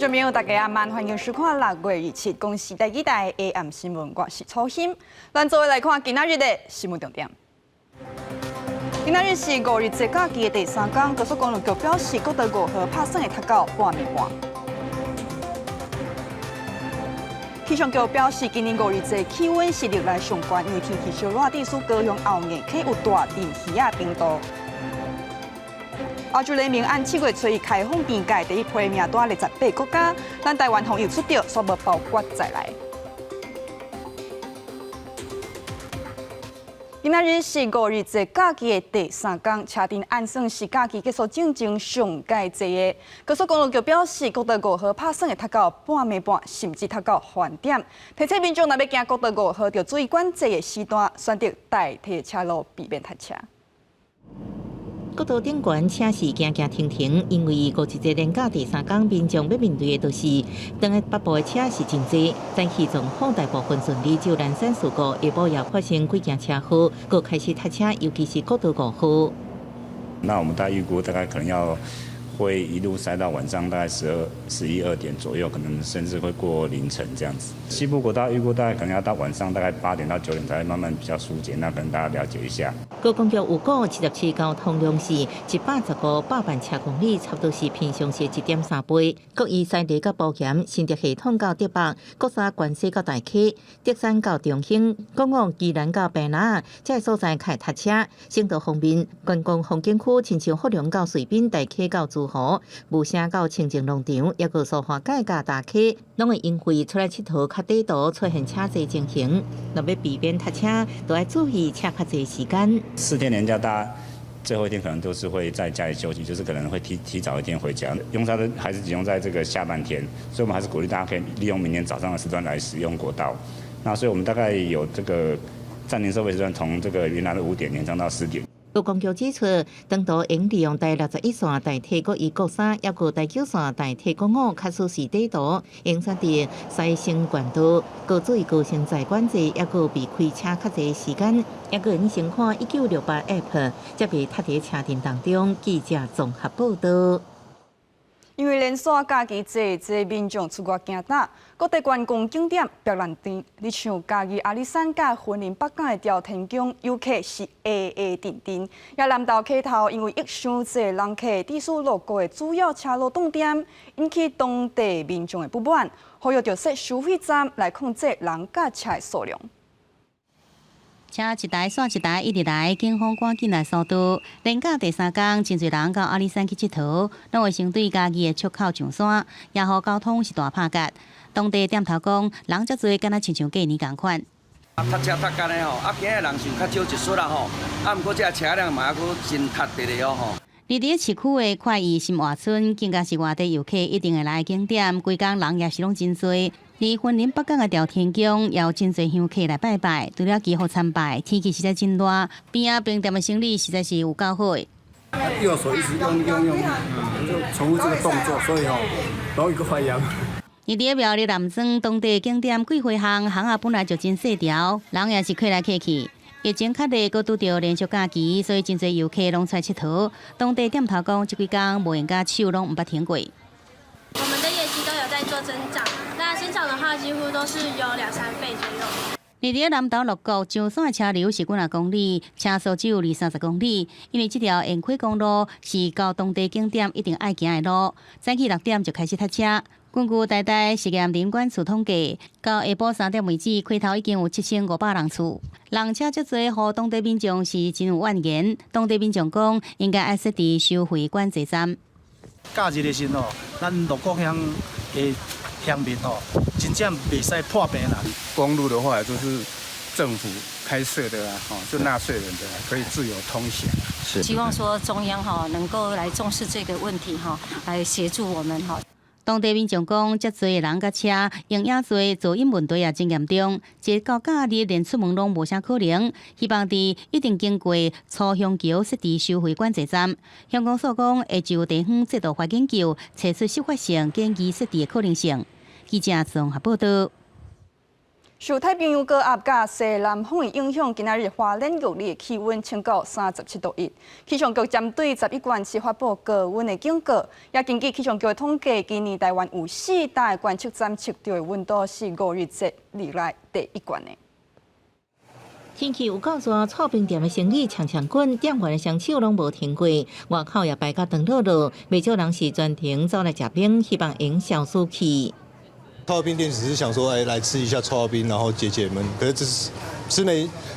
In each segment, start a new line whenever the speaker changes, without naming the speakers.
众朋友，大家晚安，欢迎收看6月27日公视第2台 AM 新闻，我是楚欣。咱做伙来看今仔日的新闻重点。今仔日是5日节假期的第3天，高速公路局表示，国道5号拍算会达到8暝半。气象局表示，今年5日节气温是历来上悬，因为天气稍热，地区高雄后硬可有大阵雨啊冰度。澳洲联盟按7月初开放边界，第一批名单28国家，咱台湾方又出着，煞无包括在内。今仔日是5日节假期的第3天，车阵按算是假期结束正上佳节的。高速公路局表示，国道5号拍算会达到8暝半，甚至达到翻点。提醒民众若要行国道5号，要注意管制的时段，选择代替车路，避免塞车。
国道顶悬车是行行停停，因为5日节连假第3天，民众要面对的就是当日北部的车是真多，天气状况大部分顺利，只有南山事故下晡也发生几件车祸，又开始塞车，尤其是国道5号。
那我们大概预估大概可能会一路塞到晚上大概11、2点左右，可能甚至会过凌晨这样子。西部国道预估大概可能要到晚上大概8点到9点才会慢慢比较疏解，那可能大家了解一下。高公局有估
77交通量是115万车公里，差不多是平常时1.3倍。国以西地到保险新竹系统到台北，国三关西到大溪，德山到中兴，公往宜兰到平南，这所在开塞车。省道方面，观光风景区亲像福隆到水滨，大溪到珠湖，雾城到清境农场，也有苏花界到大溪，拢会因为出来佚佗较短途，出现车侪情形。若要避免塞车，都要注意车较侪时间。4天连假，大家最后一天可能都是会在家里休息，就是可能会提早一天回家。用车的还是集中在这个下半天，所以我们还是鼓励大家可以利用明天早上的时段来使用国道。那所以我们大概有这个暂停收费时段，从这个原来的5点延长到4点。高公局指出，当途应利用第61线代替国1、国3，也有第9线代替国5，确实是短途，应选择西升管道，各注意高承载管制，也有避开车较侪时间，也有用先看1968 App， 则被踢在车阵当中。记者综合报道。
因为连续假期这民众出外行打，各地观光景点白烂地。你像嘉义阿里山甲云林北港的朝天宫，游客是定。也南投溪头，因为疫伤济人客，地处路过的主要车路重点，引起当地民众的不满，呼吁着设收费站来控制人甲车的数量。
车一台煞一台，一直来，警方赶紧来疏导。连假第3天，真侪人到阿里山去佚佗，拢会先对家己的出口上山，也互交通是大拍夹。当地店头讲，人遮侪，敢若亲像过年共款。
塞车塞干的吼，今日人是较少一撮啦吼，毋过这车辆嘛还佫真塞直直哦吼。
伫伫市区的快意新华村，更加是外地游客一定会来的景点，规工人也是拢真多。而云林北港的朝天宫也有真侪香客来拜拜，除了祈福参拜，天气实在真热，边仔冰店的生意实在是有够好的。
右手一直用，就重复这个动作，所以容易个发炎。
而伫苗栗南庄当地景点几回巷啊本来就真细条，人也是客来客去。疫情较热，佮拄着连续假期，所以真侪游客拢出来佚佗。当地店头讲，这几天无闲甲手拢毋捌停过。
我们的业绩都有在做增长，那增长的话几乎都是有2、3倍左右。
而伫南投鹿谷上山的车流是几啊公里，车速只有20-30公里，因为这条沿溪公路是到当地景点一定爱行的路，早起6点就开始塞车。根据台大实验林管处统计，到下晡3点为止，溪头已经有7500人次，人车足多，互当地民众是真有怨言。当地民众讲，应该爱设置收费管制站。
假日的时候，咱鹿谷乡的乡民真正袂使破病啦。
公路的话，就是政府开设的啦，就纳税人的，可以自由通行。
是。希望说中央能够来重视这个问题来协助我们
当地民众讲，遮侪人甲车用影侪，噪音问题也真严重。一到假日连出门拢无啥可能。希望伫一定经过楚香桥设置收费管制站。香港所讲会就地方制度化研究，找出适法性建议设置的可能性。记者综合报道。
受太平洋高压甲西南风的影响，今仔日花莲玉里的气温升到37度1。气象局针对11县市发布高温的警告，也根据气象局的统计，今年台湾有4大观测站测到的温度是5日节以来第一高的。
天气有够热，炒冰店的生意强滚，店员的双手拢无停过，外口也排甲长落落，未少人是专程走来食冰，希望能消暑气。
臭冰店只是想说，来吃一下臭冰，然后解解闷。可是这是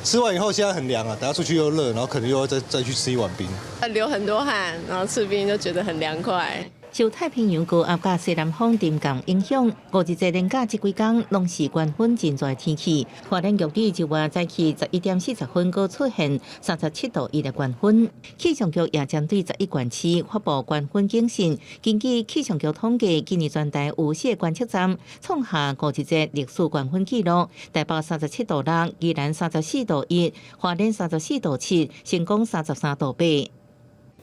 吃完以后，现在很凉啊，等下出去又热，然后可能又要再去吃一碗冰。
流很多汗，然后吃冰就觉得很凉快。
受太平洋高压甲西南风沉降影响，5日节连假这几天拢是关分真热天气。花莲玉里1月早起11点40分，佫出现37度1的关分。气象局也针对11县市发布关分警讯。根据气象局统计，今年全台有4个观测站创下5日节历史关分纪录，台北37度6，宜兰34度1，花莲34度7，成功33度8。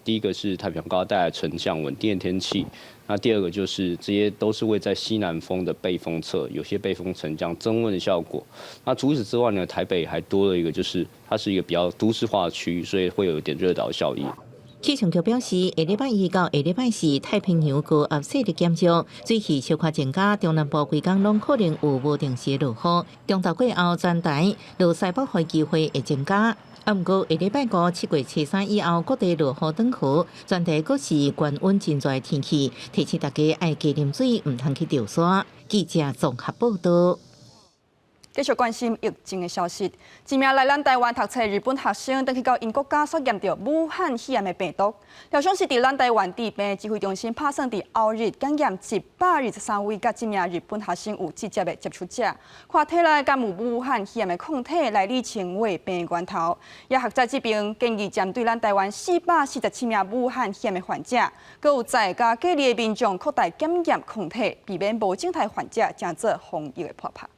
第一个是太平洋高压带来沉降稳定的天气，那第二个就是这些都是位在西南风的背风侧，有些背风沉降增温的效果。那除此之外呢，台北还多了一个，就是它是一个比较都市化的区域，所以会有一点热岛效应。
气象局表示，下礼拜1到下礼拜4，太平洋高压势力减弱，水汽小可增加，中南部规天拢可能有无定时落雨，中昼过后全台落西北风机会会增加。不过，下礼拜5、7月初3以后，各地落雨转雨，全台各是高温真热的天气，提醒大家爱加啉水，唔通去钓沙。记者综合报道。
继续关心疫情的消息，一名来咱台湾读册的日本学生，登去到因国家所验到武汉肺炎的病毒，疗伤是伫咱台湾治病指挥中心拍算伫后日感染123位，甲这名日本学生有直接的接触者，看体内敢有武汉肺炎的抗体来理清为病源头。也学者这边建议针对咱台湾447名武汉肺炎的患者，佮有在家隔离的民众扩大检验抗体，避免无症态患者成做防疫的破拍。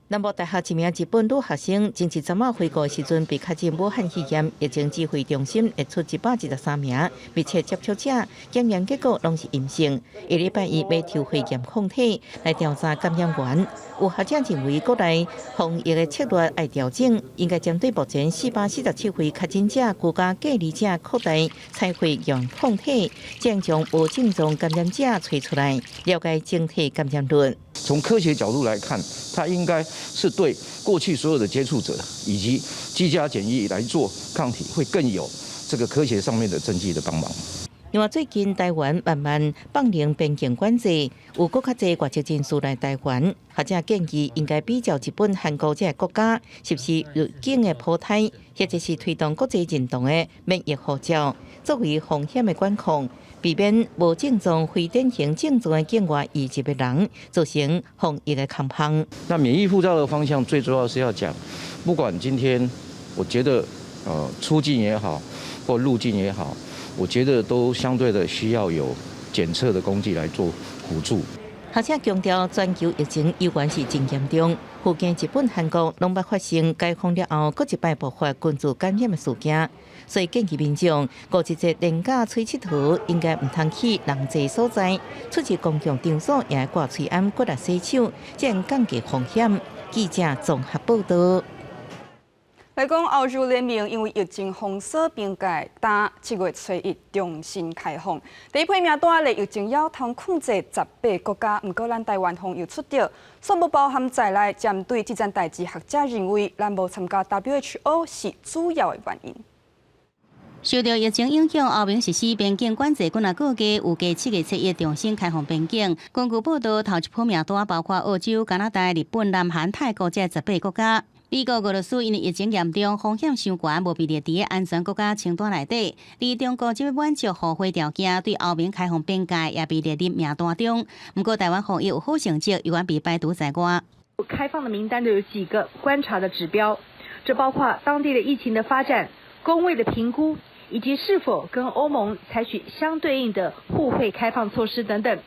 南部大学一名日本女学生，前日昨晚回国时阵被确诊武汉肺炎，疫情指挥中心列出113名密切接触者，检验结果拢是阴性。下礼拜1要抽血验抗体来调查感染源。有学者认为，国内防疫的策略要调整，应该针对目前447位确诊者、居家隔离者扩大采血验抗体，这样将无症状感染者找出来，了解整体感染率。
从科学角度来看，它应该是对过去所有的接触者以及居家检疫来做抗体，会更有这个科学上面的证据的帮忙。
另外，最近台湾慢慢放零边境管制，有更较侪外籍人士来台湾，学者建议应该比较日本、韩国这些国家，是不是入境的普胎，或者是推动国际认同的免疫护照，作为风险的管控，避免无症状、非典型症状的境外移入的人造成防疫的抗衡。
那免疫护照的方向最主要是要讲，不管今天我觉得出境也好，或入境也好。我觉得都相对的需要有检测的工具来做辅助。
学者强调，全球疫情依然是真严重，附近日本、韩国拢捌发生解封了后，搁一摆爆发群组感染的事件，所以建议民众5日节连假出佚佗，应该唔通去人济所在，出入公共场所也要挂嘴安、搁来洗手，这样降低风险。记者综合报道。
来讲，欧洲联盟因为疫情封锁边界，等7月初1重新开放。第一批名单的疫情要通控制18国家，不过咱台湾方又出调，所无包含在内。针对这件代志，学者认为咱无参加 WHO 是主要的原因。
受到疫情影响，欧盟实施边境管制，估计有加7月初1重新开放边境。根据报道，头一批名单包括澳洲、加拿大、日本、南韩、泰国这18国家。美国、俄罗斯因为疫情严重，风险伤悬，无被列伫安全国家清单内底。而中国即要满足互惠条件，对欧盟开放边界也被列入名单中。不过，台湾防疫有好成绩，有关被排除在外。
开放的名单都有几个观察的指标，这包括当地的疫情的发展、公卫的评估，以及是否跟欧盟采取相对应的互惠开放措施等等。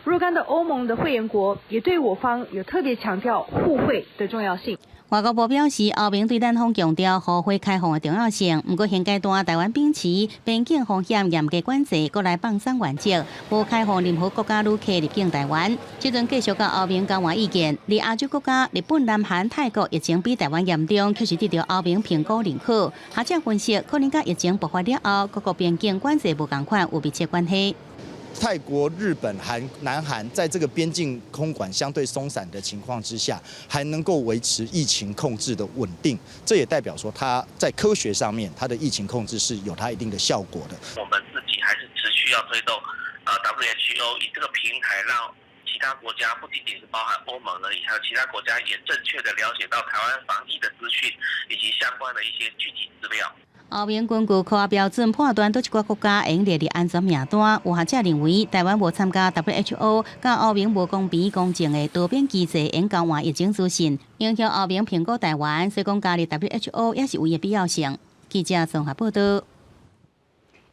若干的欧盟的会员国也对我方有特别强调互惠的重要性。
外交部表示，欧盟对咱方强调互惠开放的重要性。不过现阶段，台湾秉持边境风险严格管制、国内放松原则，无开放任何国家旅客入境台湾。即阵继续甲欧盟交换意见。而亚洲国家日本、南韩、泰国疫情比台湾严重，确实得到欧盟评估认可。学者分析，可能甲疫情爆发了后，各国边境管制无同款有密切关系。
泰国、日本、南韩在这个边境空管相对松散的情况之下，还能够维持疫情控制的稳定，这也代表说它在科学上面它的疫情控制是有它一定的效果的。
我们自己还是持续要推动WHO 以这个平台，让其他国家不仅仅是包含欧盟而已，还有其他国家也正确的了解到台湾防疫的资讯以及相关的一些具体资料。
欧盟根据科学标准判断，倒一寡国家会列入安全名单。有学者认为，台湾无参加 WHO 甲欧盟无公平公正的多边机制，应交换疫情资讯，影响欧盟评估台湾，所以讲加入 WHO 也是有伊的必要性。记者综合报道。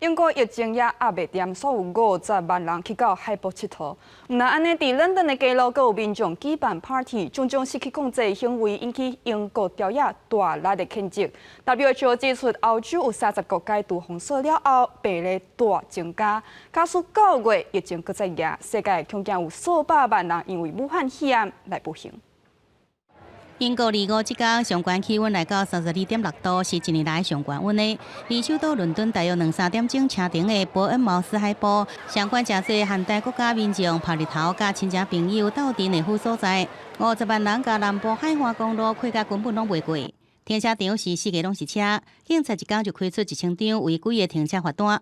英国疫情也压袂掂，所有50万人去到海博佚佗。毋但安尼，伫伦敦的街路，阁有民众举办 party， 种种失去控制的行为，引起英国朝野大力的谴责。WHO 指出，欧洲有30国解除封锁了后，病例大增加。假使9月疫情搁再严，世界恐惊有数百万人因为武汉肺炎来不幸。
英国25即天上悬气温来到32.6度，是一年来上悬温的。离首都伦敦大约2-3点钟车程的伯恩茅斯海堡，相关真侪现代国家民众拍日头，甲亲戚朋友斗阵的好所在。50万人甲南部海岸公路开甲根本拢袂过，停车场是四界拢是车，警察一天就开出1000张违规的停车罚单。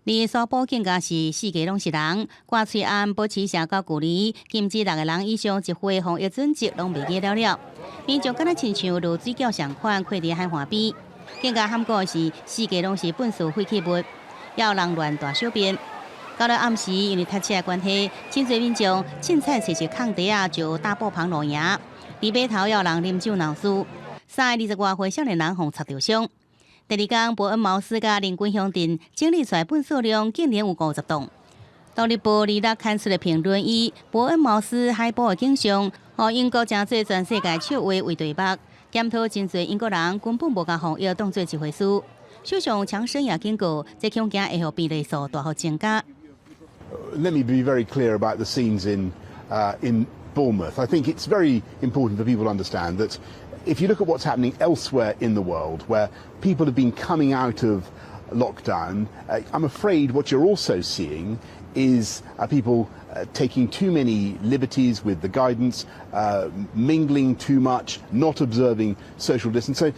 而苏部更加是四界拢是人，挂喙安保持社交距离，禁止6个人以上集会，防疫准则拢未记了。民众敢若亲像落水饺上款，开伫海岸边。更加喊过的是四界拢是粪扫废弃物，也有人乱大小便。到了暗时，因为塞车的关系，真侪民众凊彩找空地啊，就大步旁路行。伫码头也有人啉酒闹事，3个20多岁少年人互插着伤。第二天，伯恩茅斯甲邻近乡镇整理出来粪扫量竟然有50吨。独立报日日刊出的评论以伯恩茅斯海堡的景象，互英国真侪全世界笑话为题目，检讨真侪英国人根本无甲防疫当做一回事。首相强生也警告，这恐惊会互病例数大幅增加。
Let me be very clear about the scenes in Bournemouth. I think it's very important for people to understand that if you look at what's happening elsewhere in the world, where people have been coming out of lockdown, I'm afraid what you're also seeing is people taking too many liberties with the guidance, mingling too much, not observing social distance. So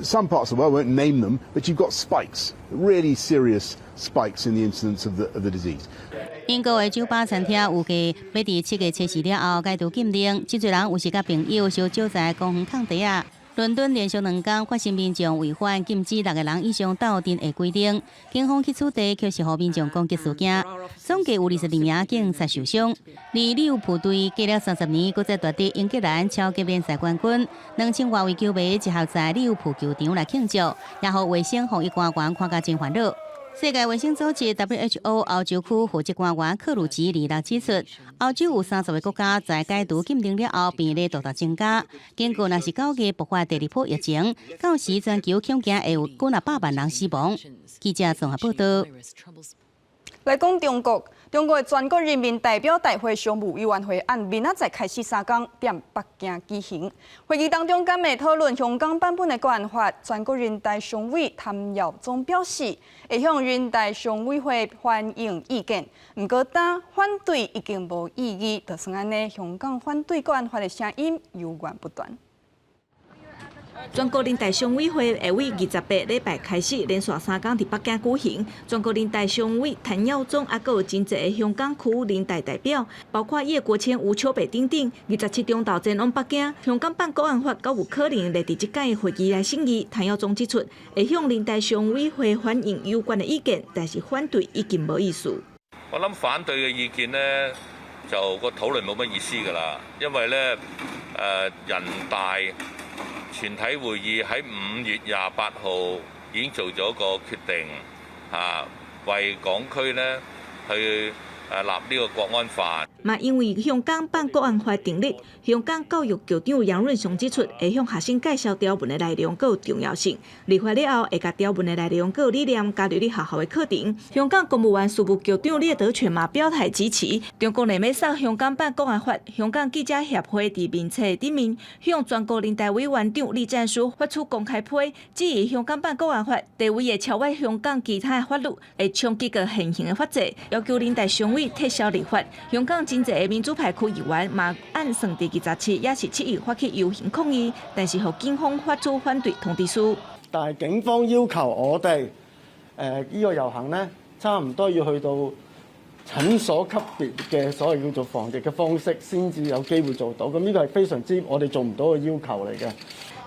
some parts of the world, I won't name them, but you've got spikes, really serious spikes in the incidence of the disease.
英国的酒吧餐厅有计要伫7月7日了后解除禁令，真侪人有时甲朋友烧酒在公园空地啊。伦敦连续2天发生民众违反禁止6个人以上斗阵的规定，警方去处理却是互民众攻击事件，总计有22名警察受伤。而利物浦队隔了30年，搁再夺得英格兰超级联赛冠军，2000多位球迷集合在利物浦球场来庆祝，也互卫生防疫官员看甲真烦恼。世界卫生组织 WHO 欧洲区负责官员克鲁吉日日指出，欧洲有30个国家在解除禁令了后，病例大大增加。警告，若是9月爆发第2波疫情，到时全球恐惊会有几百万人死亡。记者综合报道。
来讲中国的全国人民代表大会常务委员会按明仔载开始3天踮北京举行。会议当中，敢会讨论香港版本的国安法。全国人大常委谭耀宗表示，会向人大常委会反映意见。不过，但反对已经无意义，就算安尼，香港反对国安法的声音源源不断。
全国人大常委会会为28礼拜开始连续3天伫北京举行。全国人大常委谭耀宗也有真侪香港区人大代表，包括叶国谦、吴秋北等等，27中昼前往北京。香港版国安法够有可能列伫这届会议来审议。谭耀宗指出，会向人大常委会反映有关的意見，但是反對已經冇意思。
我諗反對嘅意見呢，就個討論冇乜意思㗎啦，因為咧人大全體會議喺5月28號已經做咗個決定，為港區呢去立呢個國安法。
嘛因为香港办国安法订立，香港教育局长杨润雄指出，会向学生介绍条文的内容佮有重要性。立法了后，会甲条文的内容佮有理念加入你学校的课程。香港公务员事务局长聂德权嘛表态支持，中国内要送香港办国安法。香港记者协会伫面册顶面向全国人大委员长栗战书发出公开批，质疑香港办国安法地位会超越香港其他法律，会冲击个现行的法制，要求人大常委撤销立法。香港真侪的民主派区议员嘛按算第27也是7月发起游行抗议，但是互警方发出反对通知書。
但係警方要求我哋呢個遊行呢，差唔多要去到診所級別嘅所謂叫做防疫嘅方式，先至有機會做到。咁呢個係非常之我哋做唔到嘅要求嚟嘅。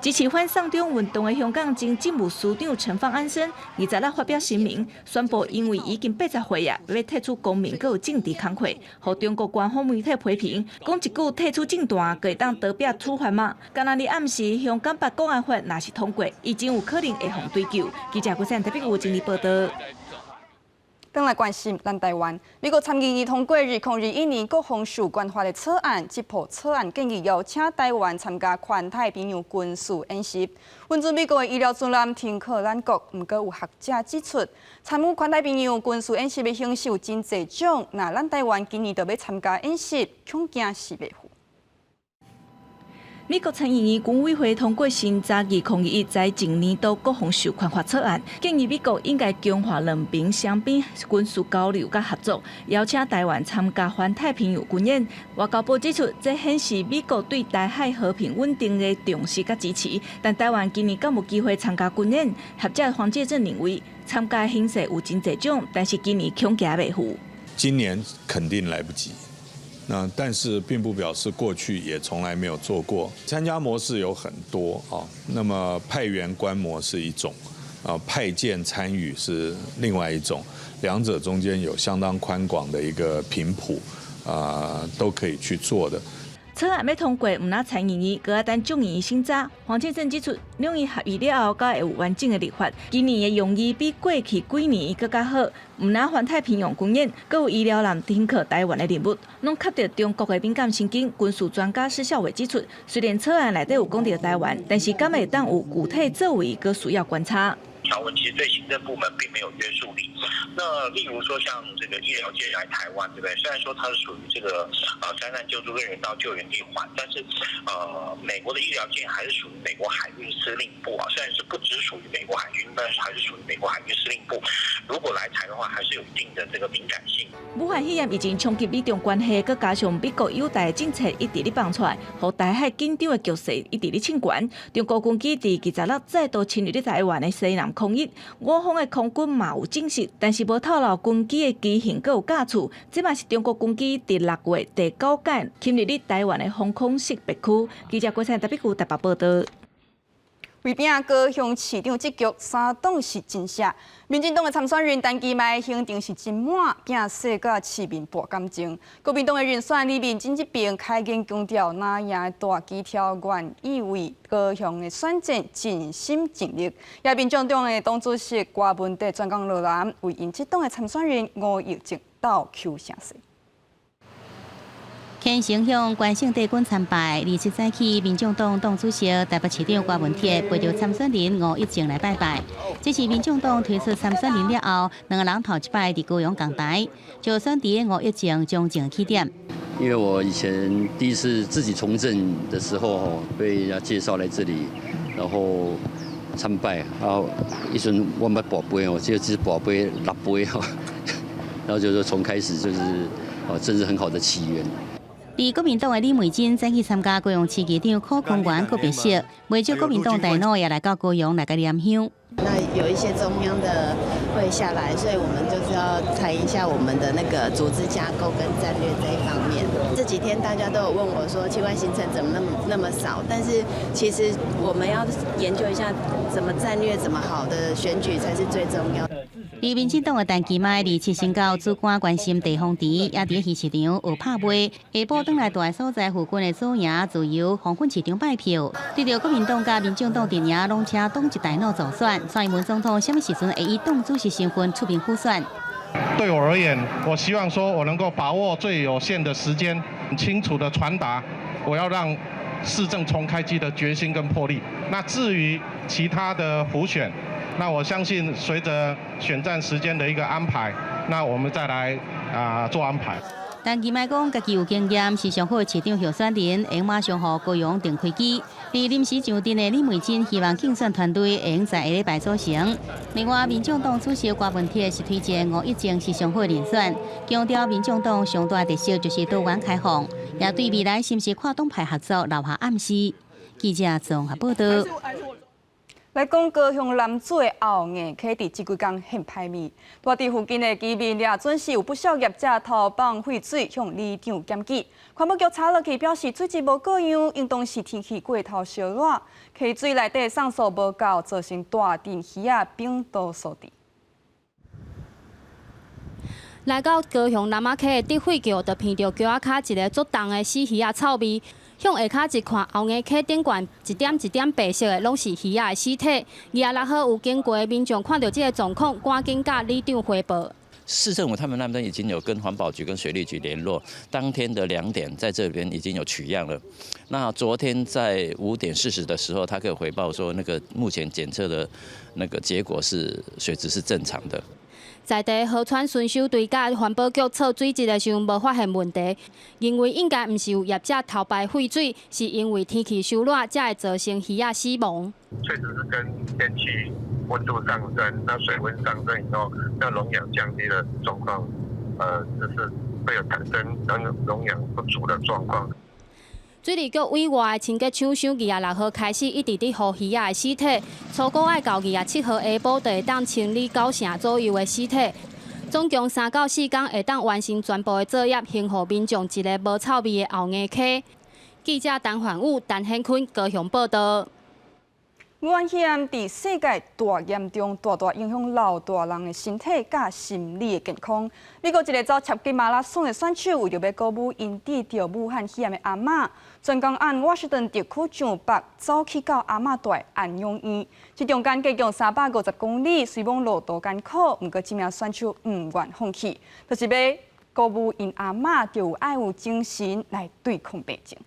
支持反送中運動的香港前政務司長陳方安生26日發表聲明，宣布因為已經80歲啊，要退出公民，還有政治工作，互中國官方媒體批評，講一句退出政壇，會當得別處罰嗎？今仔日暗時，香港辦國安法若是通過，已經有可能會互追究。記者郭珊特別有整理報道。
轉來關心咱台灣，美國參議院通過2021年各項有關法的草案，這部草案建議邀請台灣參加環太平洋軍事演習。援助美國的醫療專欄停靠咱國，不過有學者指出，參與環太平洋軍事演習的形式有真濟種，那咱台灣今年就要參加演習，恐驚是袂赴。
美國參議院軍委會通過新2021在前年度各項授權法草案，建議美國應該強化兩邊雙邊軍事交流甲合作，邀請台灣參加環太平洋軍演。外交部指出，這顯示美國對台海和平穩定的重視甲支持。但台灣今年敢有機會參加軍演？學者黃介正認為，參加形勢有真濟種，但是今年恐驚袂赴。
今年肯定來不及。但是並不表示過去也從來沒有做過。參加模式有很多啊，那麼派員觀摩是一種，派艦參與是另外一種，兩者中間有相當寬廣的一個頻譜，都可以去做的。
草案要通過，唔那參議院，閣要等眾議院審查。黃建正指出，兩院合議了後，才會有完整的立法。今年的用意比過去幾年更加好。唔那環太平洋軍演，閣有醫療艦停靠台灣的任務，攏卡到中國的敏感神經。軍事專家施孝偉指出，雖然草案內底有講到台灣，但是敢會當有具體作為，閣需要觀察。
條文其實對行政部門並沒有約束力。那例如說像這個醫療界來台灣，對不對？雖然說它是屬於這個災難救助跟人道救援一環，但是美國的醫療界還是屬於美國海運司令部啊。雖然是不只屬於美國海運，但是還是屬於美國海運司令部。如果來台的話，還是有一定的這個敏感性。
武漢肺炎已經衝擊美中關係，佮加上美國友台政策一直咧放出來，互台海緊張的局勢一直咧升懸。中國軍機佇20日再度侵入咧台灣的西南空域，我方的空軍嘛有證實，但是無透露軍機的機型佮有架次。這嘛是中國軍機佇6月第9屆侵入咧台灣的防空識別區。記者郭珊特別有台北報道。
為拼高雄市長這局3黨是真實，民進黨的參選人陳其邁行程是真滿，拼勢甲市民博感情。國民黨的人選李明珍這邊開言強調，那樣大旗挑願意為高雄的選戰盡心盡力。也民進黨的黨主席郭文德專講落南，為因這黨的參選人吳益政倒求聲勢。
牽城向關聖帝君參拜，27早起，民眾黨黨主席台北市長郭文鐵陪着參選人吳益政來拜拜。這是民眾黨推出參選人了後，兩個人頭一擺佇高雄講台，就選題吳益政將正起點。
因為我以前第一次自己從政的時候，被人家介紹來這裡，然後參拜，然後一陣我買寶杯，我記得是寶杯6杯，然後就是從開始就是，真是很好的起源。
而國民黨的李美珍早起參加高雄市議長柯公園告別式，未少國民黨大佬也來到高雄來個念香。
那有一些中央的會下來，所以我們就是要談一下我們的那個組織架構跟戰略這一方面。這幾天大家都有問我說，奇怪行程怎麼那麼少？但是其實我們要研究一下，怎麼戰略怎麼好的選舉才是最重要的。
而民進黨的陳其邁27先到主管關心地方池，也佇魚市場有拍賣。下晡轉來大個所在附近的左營自由黃昏市場拜票，對着國民黨甲民進黨陣營攏請黨一大腦助選，蔡英文總統什麼時陣會以黨主席身份出面輔選？
对我而言，我希望说我能够把握最有限的时间，很清楚的传达我要让市政重开机的决心跟魄力。那至于其他的补选，那我相信随着选战时间的一个安排，那我们再来做安排。
但伊卖讲家己有经验，是上好的市长候选人，会马上互高雄定开机。而临时上阵的李美珍希望竞选团队会在下礼拜组成。另外，民众党主席郭文铁是推荐吴益政是上好的人选，强调民众党上大特色就是多元开放，也对未来是不是跨党派合作留下暗示。记者综合报道。
来讲高雄南子的后硬溪，伫即几天很歹味。大地附近的居民也准是有不少业者投放废水向里场检举。环保局查落去表示，水质无够样，应当是天气过头烧热，溪水内底酸素无够，造成大阵鱼仔病毒所致。
来到高雄南仔溪的滴水桥，就闻到桥仔骹一个足重的死鱼仔臭味。向下骹一看，后硬溪顶悬一点一点白色的，拢是鱼仔的尸体。26号有经过的民众看到这个状况，赶紧甲里长汇报。
市政府他们那边已经有跟环保局跟水利局联络，当天的2点在这边已经有取样了。那昨天在5点40的时候，他给我回报说，那个目前检测的那个结果是水质是正常的。
在地河川巡守队甲环保局测水质的时候，无发现问题，认为应该毋是有业者偷排废水，是因为天气烧热才会造成鱼仔死亡。
确实是跟天气温度上升，那水温上升以后，那溶氧降低的状况，就是会有产生溶氧不足的状况。
水利局委外的清洁厂商26号开始一直伫护鱼仔的尸体，初估爱到27号下晡就会当清理9成左右的尸体，总共3到4天会当完成全部的作业，幸好民众一个无臭味的后硬溪。记者陈焕武、陈显坤高雄报道。
危险伫世界大严重，大大影响老大人的身体甲心理的健康。美国一个走超级马拉松的选手，为着要鼓舞因治着武汉肺炎的阿嬷，专工按华盛顿特区上北走去到阿嬷住的安养院。这中间加强350公里，虽往路途艰苦，不过这名选手唔愿放弃，就是要鼓舞因阿嬷就爱有精神来对抗病症。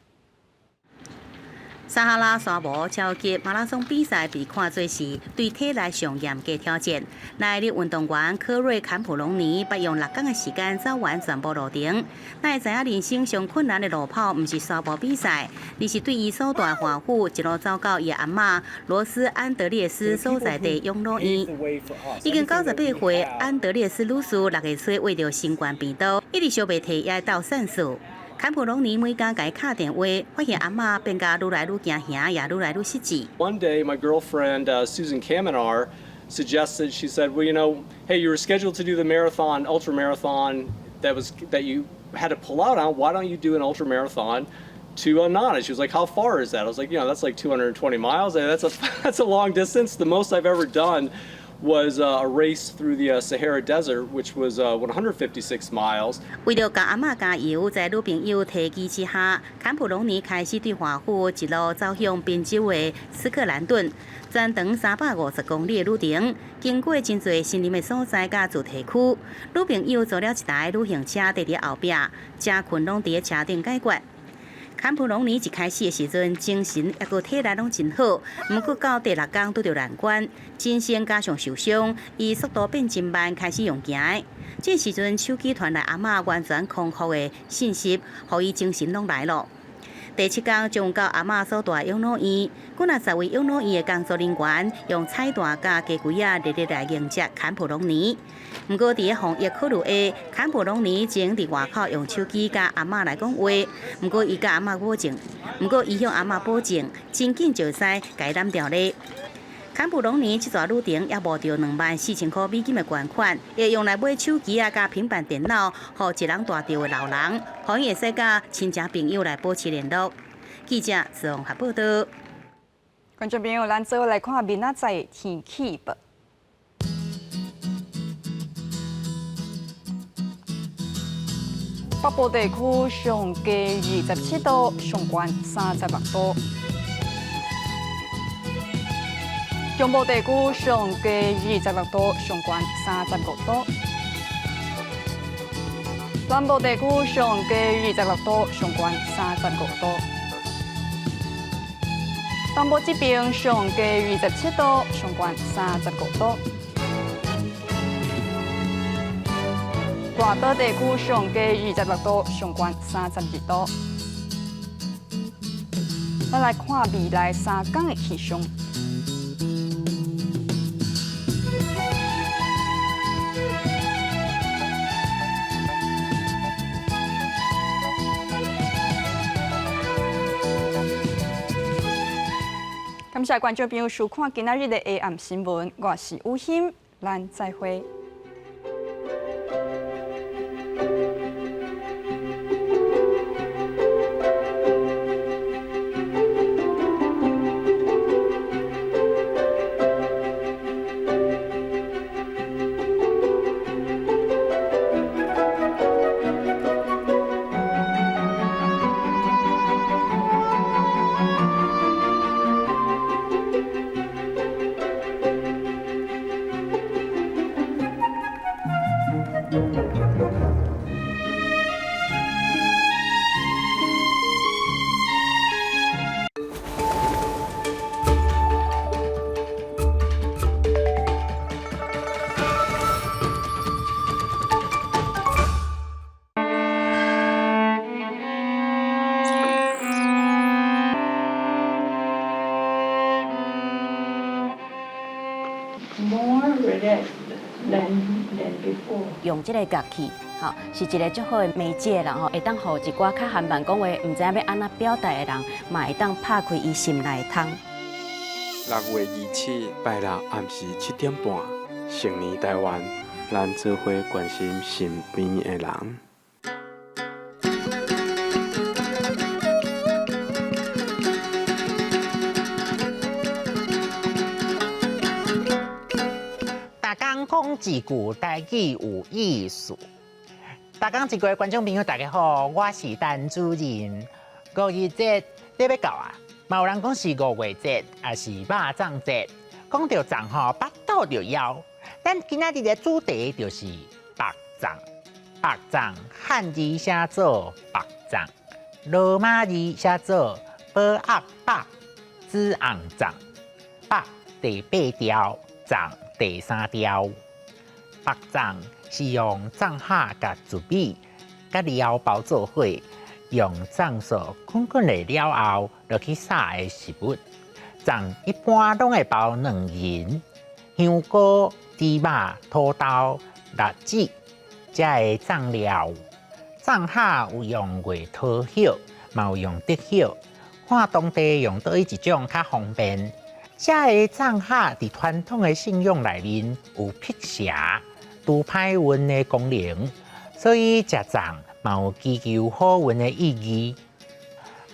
撒哈拉沙漠超级马拉松比赛被看作是对体力上严格挑战。耐力运动员科瑞·坎普隆尼捌用6天的时间走完全部路程。咱会知影人生上困难的路跑，唔是沙漠比赛，而是对伊所住的华府一路走到伊阿嬷罗斯安德烈斯所在地养老院。已经98岁安德烈斯女士6个岁为着新冠病毒，一直小白体也到散数。坎普隆尼每天甲伊敲电话，发现阿嬷变甲愈来愈惊吓，也愈来愈失智。
One day, my girlfriend Susan Kamenar suggested. She said, "Well, you know, hey, you were scheduled to do the marathon, ultra marathon that you had to pull out on. Why don't you do an ultra marathon to Nana?" She was like, "How far is that?" I was like, "You know, that's like 220 miles. And that's a long distance. The most I've ever done was a race through the Sahara Desert, which was 156 miles."
为了甲阿嬷加油，在女朋友提议之下，坎普隆尼开始对华府一路走向宾州的斯克兰顿，全长350公里的旅程，经过真侪森林的所在甲主题区。女朋友做了一台旅行车，伫伫后壁，车困拢伫车顶解决。坎普隆尼一开始的时阵，精神也个体力拢真好，毋过到第6天拄着难关，精神加上受伤，伊速度变真慢，开始用行的。这时阵手机传来阿嬷完全康复的信息，互伊精神拢来了。第7天将到阿嬷所住的养老院，几10位养老院的工作人员用彩带甲鸡龟仔日日来迎接坎普隆尼。不过，伫个防疫考虑下，坎普隆尼前伫外口用手机甲阿嬷来讲话。不过，伊甲阿嬷保证，向阿嬷保证，真紧就使改đảm掉咧。坎普隆尼这段旅程也无着24000块美金的捐款，会用来买手机甲平板电脑，互一人大着的老人，互伊会使甲亲戚朋友来保持联络。记者综合报道。
观众朋友，咱做来看明仔载的天气报。北部地区上低27度，上悬36度；中部地区上低26度，上悬35度；南部地区上加26度，上悬35度。东部这边上加27度，上悬35度。大岛地区上加26度，上悬32度。咱来看未来3天的气象。感谢观众朋友收看今仔日的下暗新闻，我是吴欣，咱再会。
用这个乐器，是一个最好的媒介啦，会当互一寡较含慢讲话，唔知要安怎表达的人，嘛会当拍开伊心内的窗。
6月27日拜六暗时7点半，成年台湾，咱做伙关心身边的人。
讲一句台语有意思。大家一个观众朋友，大家好，我是陈主任。5月节你要到啊？嘛有人讲是5月节，也是肉粽节。讲到粽吼，巴肚就枵。咱今仔日的主题就是白粽。白粽汉字写做白粽，罗马字写做宝鸭白，子红粽。白第8条，粽第3条。白粽是用粽虾甲糯米甲料包做伙，用粽素滚滚的了后落去撒的食物。粽一般拢会包2仁、香菇、芝麻、土豆、辣子，才会粽料。粽虾有用月桃叶，嘛有用竹叶，看当地用倒一种较方便。这个粽虾伫传统的信仰内面有辟邪、除歹运的功能，所以食粽嘛有祈求好运的意义。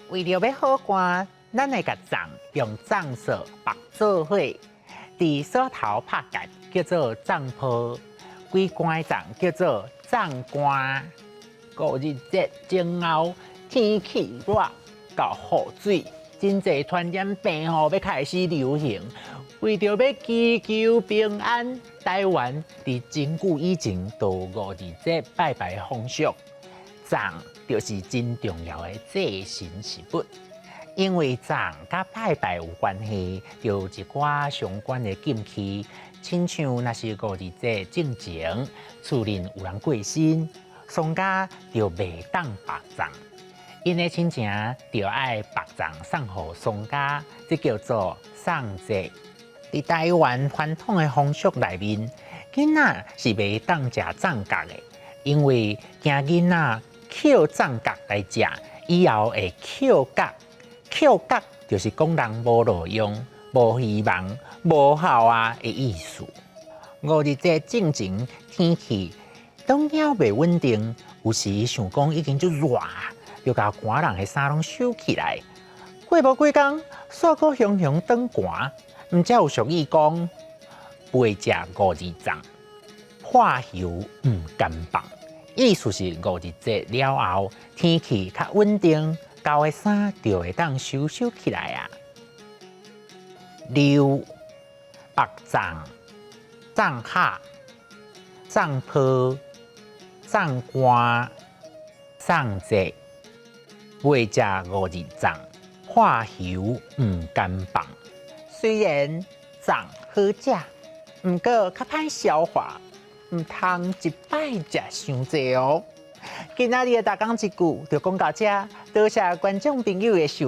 为了要好看，咱会甲粽用粽素白做伙，伫锁头拍结叫做粽泡，规罐粽叫做粽干。5日节前后天气热到雨水，真侪传染病要开始流行。为着要祈求平安，台湾伫真久以前就5日节拜拜风俗，粽就是真重要的祭神食物。因为粽甲拜拜有关系，就有一寡相关的禁忌，亲像若是5日节正前，厝内有人过身，丧家就袂当白粽，因的亲情就爱白粽送予丧家，这叫做送节。伫台湾传统的风俗内面，囡仔是袂当食粽角的，因为惊囡仔捡粽角来食，以后会捡角。捡角就是讲人无路用、无希望、无效啊的意思。5日节正前天气拢了袂稳定，有时想讲已经足热，就甲寒人的衫拢收起来。过无几工，煞搁熊熊转寒。毋则有俗语讲，袂食5日粽，破油毋甘放。意思是5日节了后，天气较稳定，旧的衫就会当收起来啊。溜、白粽、粽虾、粽泡、粽干、送节，未食5日粽，化油唔甘放。虽然粽好食，毋过较歹消化，唔通一摆食伤济哦。今仔日的大讲一句就讲到这，多谢观众朋友的收。